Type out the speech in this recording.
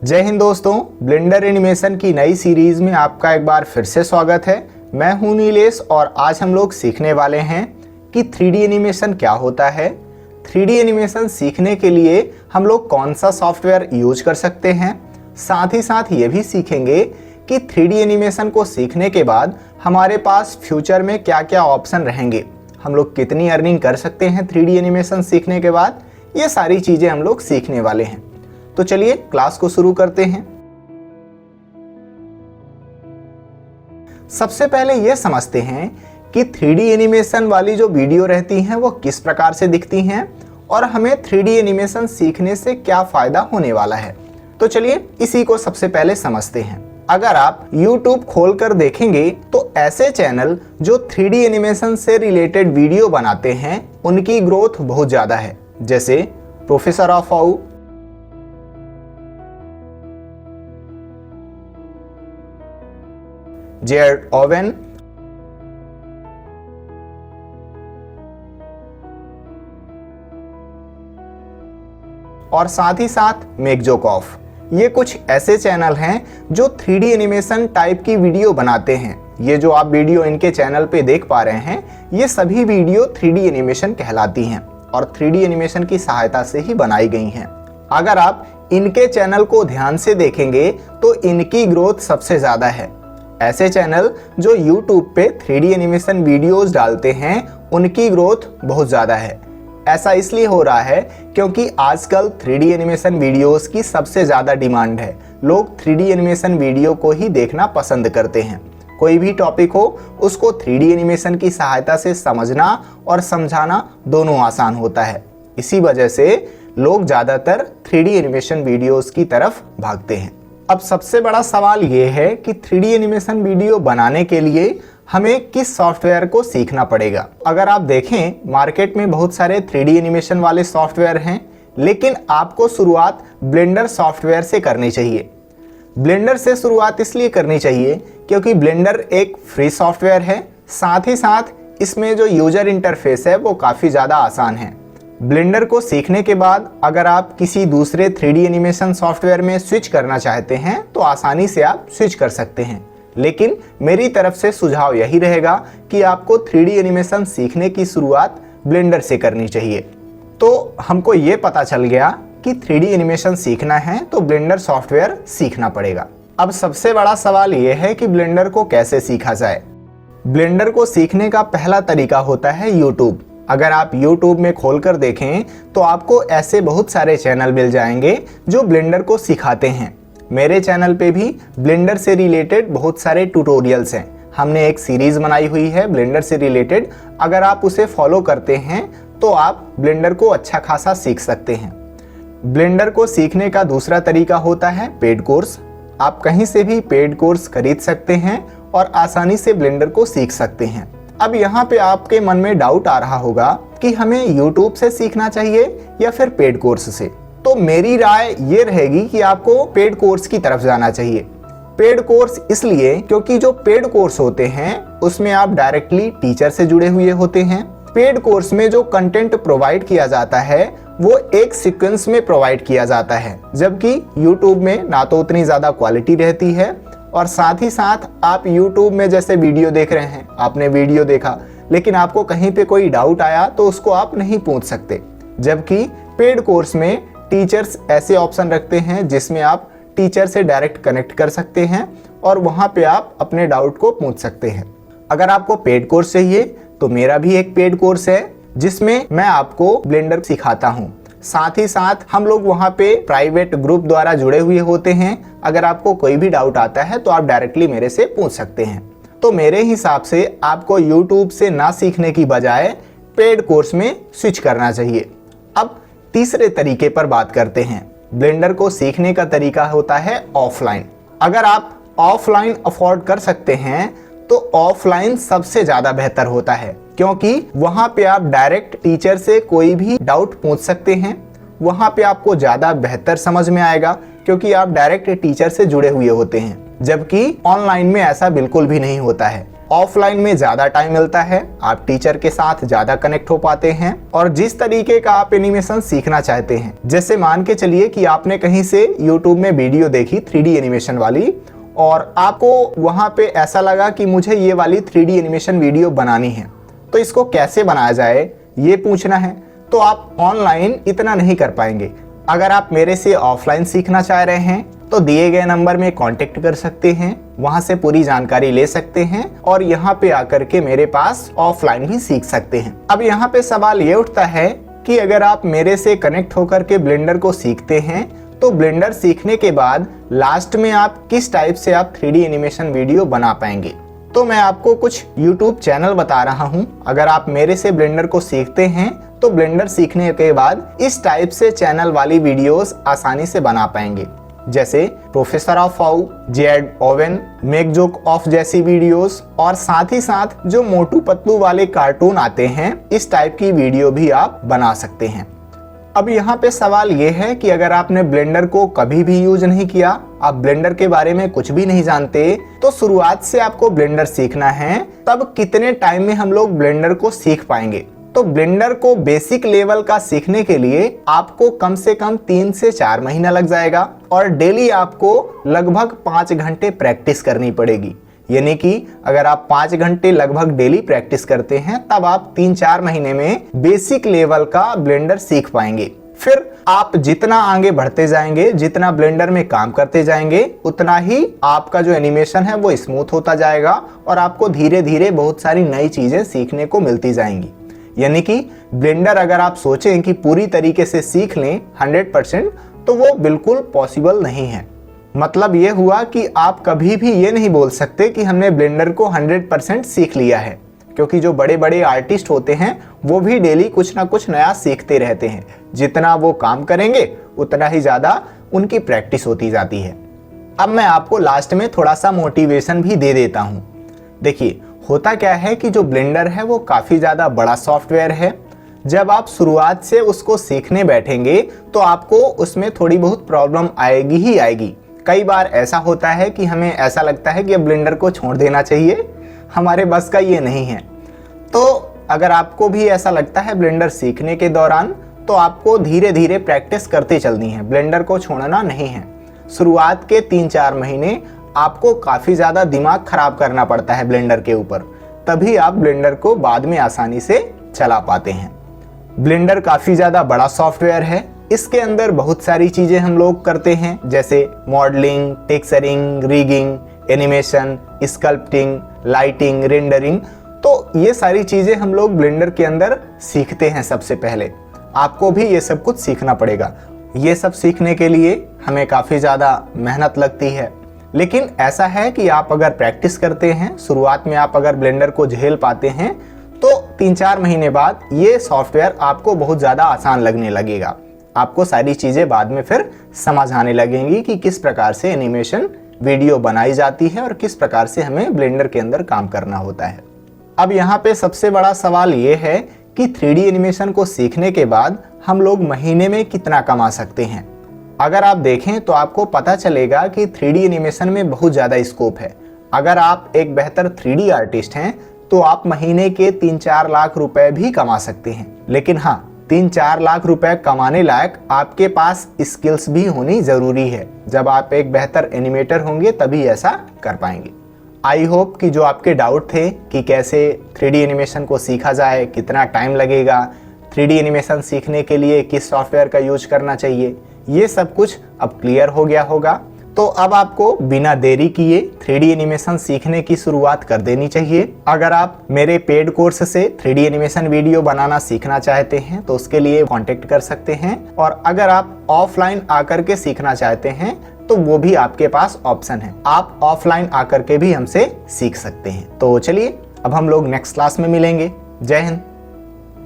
जय हिंद दोस्तों, blender animation की नई सीरीज में आपका एक बार फिर से स्वागत है। मैं हूं नीलेश और आज हम लोग सीखने वाले हैं कि 3D एनिमेशन क्या होता है। 3D एनिमेशन सीखने के लिए हम लोग कौन सा सॉफ्टवेयर यूज कर सकते हैं। साथ ही साथ ये भी सीखेंगे कि 3D एनिमेशन को सीखने के बाद हमारे पास फ्यूचर में क्या क्या ऑप्शन रहेंगे, हम लोग कितनी अर्निंग कर सकते हैं 3D एनिमेशन सीखने के बाद। ये सारी चीज़ें हम लोग सीखने वाले हैं। तो चलिए क्लास को शुरू करते हैं। सबसे पहले यह समझते हैं कि 3D एनिमेशन वाली जो वीडियो रहती हैं वो किस प्रकार से दिखती हैं और हमें 3D एनिमेशन सीखने से क्या फायदा होने वाला है। तो चलिए इसी को सबसे पहले समझते हैं। अगर आप YouTube खोलकर देखेंगे तो ऐसे चैनल जो 3D एनिमेशन से रिलेटेड वीडियो बनाते हैं उनकी ग्रोथ बहुत ज़्यादा है, जैसे प्रोफेसर ऑफ आउ, जेड ओवेन, और साथ ही साथ मेकजोकॉफ। ये कुछ ऐसे चैनल हैं जो 3D एनिमेशन टाइप की वीडियो बनाते हैं। ये जो आप वीडियो इनके चैनल पे देख पा रहे हैं, ये सभी वीडियो 3D एनिमेशन कहलाती हैं और 3D एनिमेशन की सहायता से ही बनाई गई हैं। अगर आप इनके चैनल को ध्यान से देखेंगे तो इनकी ग्रोथ सबसे ज़्यादा है। ऐसे चैनल जो YouTube पे 3D एनिमेशन वीडियोस डालते हैं उनकी ग्रोथ बहुत ज़्यादा है। ऐसा इसलिए हो रहा है क्योंकि आजकल 3D एनिमेशन वीडियोस की सबसे ज़्यादा डिमांड है। लोग 3D एनिमेशन वीडियो को ही देखना पसंद करते हैं। कोई भी टॉपिक हो उसको 3D एनिमेशन की सहायता से समझना और समझाना दोनों आसान होता है। इसी वजह से लोग ज़्यादातर 3D एनिमेशन वीडियोस की तरफ भागते हैं। अब सबसे बड़ा सवाल ये है कि 3D एनिमेशन वीडियो बनाने के लिए हमें किस सॉफ्टवेयर को सीखना पड़ेगा। अगर आप देखें मार्केट में बहुत सारे 3D एनिमेशन वाले सॉफ्टवेयर हैं, लेकिन आपको शुरुआत ब्लेंडर सॉफ्टवेयर से करनी चाहिए। ब्लेंडर से शुरुआत इसलिए करनी चाहिए क्योंकि ब्लेंडर एक फ्री सॉफ्टवेयर है, साथ ही साथ इसमें जो यूजर इंटरफेस है वो काफ़ी ज़्यादा आसान है। ब्लेंडर को सीखने के बाद अगर आप किसी दूसरे 3D एनिमेशन सॉफ्टवेयर में स्विच करना चाहते हैं तो आसानी से आप स्विच कर सकते हैं, लेकिन मेरी तरफ से सुझाव यही रहेगा कि आपको 3D एनिमेशन सीखने की शुरुआत ब्लेंडर से करनी चाहिए। तो हमको ये पता चल गया कि 3D एनिमेशन सीखना है तो ब्लेंडर सॉफ्टवेयर सीखना पड़ेगा। अब सबसे बड़ा सवाल ये है कि ब्लेंडर को कैसे सीखा जाए। ब्लेंडर को सीखने का पहला तरीका होता है YouTube। अगर आप YouTube में खोलकर देखें तो आपको ऐसे बहुत सारे चैनल मिल जाएंगे जो ब्लेंडर को सिखाते हैं। मेरे चैनल पे भी ब्लेंडर से रिलेटेड बहुत सारे ट्यूटोरियल्स हैं। हमने एक सीरीज बनाई हुई है ब्लेंडर से रिलेटेड। अगर आप उसे फॉलो करते हैं तो आप ब्लेंडर को अच्छा खासा सीख सकते हैं। ब्लेंडर को सीखने का दूसरा तरीका होता है पेड कोर्स। आप कहीं से भी पेड कोर्स खरीद सकते हैं और आसानी से ब्लेंडर को सीख सकते हैं। अब यहाँ पे आपके मन में डाउट आ रहा होगा कि हमें YouTube से सीखना चाहिए या फिर पेड कोर्स से। तो मेरी राय ये रहेगी कि आपको पेड कोर्स की तरफ जाना चाहिए। पेड कोर्स इसलिए क्योंकि जो पेड कोर्स होते हैं उसमें आप डायरेक्टली टीचर से जुड़े हुए होते हैं। पेड कोर्स में जो कंटेंट प्रोवाइड किया जाता है वो एक सीक्वेंस में प्रोवाइड किया जाता है, जबकि YouTube में ना तो उतनी ज़्यादा क्वालिटी रहती है और साथ ही साथ आप YouTube में जैसे वीडियो देख रहे हैं, आपने वीडियो देखा लेकिन आपको कहीं पे कोई डाउट आया तो उसको आप नहीं पूछ सकते। जबकि पेड कोर्स में टीचर्स ऐसे ऑप्शन रखते हैं जिसमें आप टीचर से डायरेक्ट कनेक्ट कर सकते हैं और वहाँ पे आप अपने डाउट को पूछ सकते हैं। अगर आपको पेड कोर्स चाहिए तो मेरा भी एक पेड कोर्स है जिसमें मैं आपको ब्लेंडर सिखाता हूँ। साथ ही साथ हम लोग वहाँ पे प्राइवेट ग्रुप द्वारा जुड़े हुए होते हैं। अगर आपको कोई भी डाउट आता है तो आप डायरेक्टली मेरे से पूछ सकते हैं। तो मेरे हिसाब से आपको YouTube से ना सीखने की बजाय पेड कोर्स में स्विच करना चाहिए। अब तीसरे तरीके पर बात करते हैं। ब्लेंडर को सीखने का तरीका होता है ऑफलाइन। अगर आप ऑफलाइन अफोर्ड कर सकते हैं तो ऑफलाइन सबसे ज़्यादा बेहतर होता है, क्योंकि वहाँ पे आप डायरेक्ट टीचर से कोई भी डाउट पूछ सकते हैं। वहाँ पे आपको ज़्यादा बेहतर समझ में आएगा क्योंकि आप डायरेक्ट टीचर से जुड़े हुए होते हैं, जबकि ऑनलाइन में ऐसा बिल्कुल भी नहीं होता है। ऑफलाइन में ज्यादा टाइम मिलता है, आप टीचर के साथ ज्यादा कनेक्ट हो पाते हैं और जिस तरीके का आप एनिमेशन सीखना चाहते हैं, जैसे मान के चलिए कि आपने कहीं से यूट्यूब में वीडियो देखी 3D एनिमेशन वाली और आपको वहां पे ऐसा लगा कि मुझे ये वाली 3D एनिमेशन वीडियो बनानी है, तो इसको कैसे बनाया जाए ये पूछना है, तो आप ऑनलाइन इतना नहीं कर पाएंगे। अगर आप मेरे से ऑफलाइन सीखना चाह रहे हैं तो दिए गए नंबर में कांटेक्ट कर सकते हैं, वहां से पूरी जानकारी ले सकते हैं और यहाँ पे आकर के मेरे पास ऑफलाइन भी सीख सकते हैं। अब यहाँ पे सवाल ये उठता है कि अगर आप मेरे से कनेक्ट होकर के ब्लेंडर को सीखते हैं तो ब्लेंडर सीखने के बाद लास्ट में आप किस टाइप से आप 3D एनिमेशन वीडियो बना पाएंगे। तो मैं आपको कुछ YouTube चैनल बता रहा हूँ। अगर आप मेरे से ब्लेंडर को सीखते हैं तो ब्लेंडर सीखने के बाद इस टाइप से चैनल वाली वीडियोस आसानी से बना पाएंगे, जैसे प्रोफेसर ऑफ फाउ, जेड ओवन, मेक जोक ऑफ जैसी वीडियोस और साथ ही साथ जो मोटू पतलू वाले कार्टून आते हैं, इस टाइप की वीडियो भी आप बना सकते हैं। अब यहाँ पे सवाल ये है कि अगर आपने ब्लेंडर को कभी भी यूज नहीं किया, आप ब्लेंडर के बारे में कुछ भी नहीं जानते, तो शुरुआत से आपको ब्लेंडर सीखना है, तब कितने टाइम में हम लोग ब्लेंडर को सीख पाएंगे। तो ब्लेंडर को बेसिक लेवल का सीखने के लिए आपको कम से कम 3 से 4 महीना लग जाएगा और डेली आपको लगभग 5 घंटे प्रैक्टिस करनी पड़ेगी। यानी कि अगर आप 5 घंटे लगभग डेली प्रैक्टिस करते हैं तब आप 3-4 महीने में बेसिक लेवल का ब्लेंडर सीख पाएंगे। फिर आप जितना आगे बढ़ते जाएंगे, जितना ब्लेंडर में काम करते जाएंगे, उतना ही आपका जो एनिमेशन है वो स्मूथ होता जाएगा और आपको धीरे धीरे बहुत सारी नई चीजें सीखने को मिलती जाएंगी। यानी कि ब्लेंडर अगर आप सोचें कि पूरी तरीके से सीख लें 100%, तो वो बिल्कुल पॉसिबल नहीं है। मतलब ये हुआ कि आप कभी भी ये नहीं बोल सकते कि हमने ब्लेंडर को 100% सीख लिया है, क्योंकि जो बड़े बड़े आर्टिस्ट होते हैं वो भी डेली कुछ ना कुछ नया सीखते रहते हैं। जितना वो काम करेंगे उतना ही ज़्यादा उनकी प्रैक्टिस होती जाती है। अब मैं आपको लास्ट में थोड़ा सा मोटिवेशन भी दे देता हूँ। देखिए, होता क्या है कि जो ब्लेंडर है वो काफ़ी ज़्यादा बड़ा सॉफ्टवेयर है। जब आप शुरुआत से उसको सीखने बैठेंगे तो आपको उसमें थोड़ी बहुत प्रॉब्लम आएगी ही आएगी। कई बार ऐसा होता है कि हमें ऐसा लगता है कि अब ब्लेंडर को छोड़ देना चाहिए, हमारे बस का ये नहीं है। तो अगर आपको भी ऐसा लगता है ब्लेंडर सीखने के दौरान, तो आपको धीरे धीरे प्रैक्टिस करते चलनी है, ब्लेंडर को छोड़ना नहीं है। शुरुआत के 3-4 महीने आपको काफ़ी ज़्यादा दिमाग खराब करना पड़ता है ब्लेंडर के ऊपर, तभी आप ब्लेंडर को बाद में आसानी से चला पाते हैं। ब्लेंडर काफ़ी ज़्यादा बड़ा सॉफ्टवेयर है, इसके अंदर बहुत सारी चीज़ें हम लोग करते हैं, जैसे modelling, texturing, rigging, animation, sculpting, lighting, rendering. तो ये सारी चीज़ें हम लोग ब्लेंडर के अंदर सीखते हैं। सबसे पहले आपको भी ये सब कुछ सीखना पड़ेगा। ये सब सीखने के लिए हमें काफ़ी ज़्यादा मेहनत लगती है, लेकिन ऐसा है कि आप अगर प्रैक्टिस करते हैं, शुरुआत में आप अगर ब्लेंडर को झेल पाते हैं, तो 3-4 महीने बाद ये सॉफ्टवेयर आपको बहुत ज़्यादा आसान लगने लगेगा। आपको सारी चीज़ें बाद में फिर समझ आने लगेंगी कि किस प्रकार से एनिमेशन वीडियो बनाई जाती है और किस प्रकार से हमें ब्लेंडर के अंदर काम करना होता है। अब यहाँ पे सबसे बड़ा सवाल ये है कि 3D एनिमेशन को सीखने के बाद हम लोग महीने में कितना कमा सकते हैं। अगर आप देखें तो आपको पता चलेगा कि 3D एनिमेशन में बहुत ज़्यादा स्कोप है। अगर आप एक बेहतर 3D आर्टिस्ट हैं तो आप महीने के 3-4 लाख रुपए भी कमा सकते हैं। लेकिन हाँ, 3-4 लाख रुपए कमाने लायक आपके पास स्किल्स भी होनी ज़रूरी है। जब आप एक बेहतर एनिमेटर होंगे तभी ऐसा कर पाएंगे। आई होप कि जो आपके डाउट थे कि कैसे 3D एनिमेशन को सीखा जाए, कितना टाइम लगेगा, 3D एनिमेशन सीखने के लिए किस सॉफ्टवेयर का यूज करना चाहिए, ये सब कुछ अब क्लियर हो गया होगा। तो अब आपको बिना देरी किए 3D एनिमेशन सीखने की शुरुआत कर देनी चाहिए। अगर आप मेरे पेड कोर्स से 3D एनिमेशन वीडियो बनाना सीखना चाहते हैं तो उसके लिए कांटेक्ट कर सकते हैं, और अगर आप ऑफलाइन आकर के सीखना चाहते हैं तो वो भी आपके पास ऑप्शन है, आप ऑफलाइन आकर के भी हमसे सीख सकते हैं। तो चलिए अब हम लोग नेक्स्ट क्लास में मिलेंगे। जय हिंद।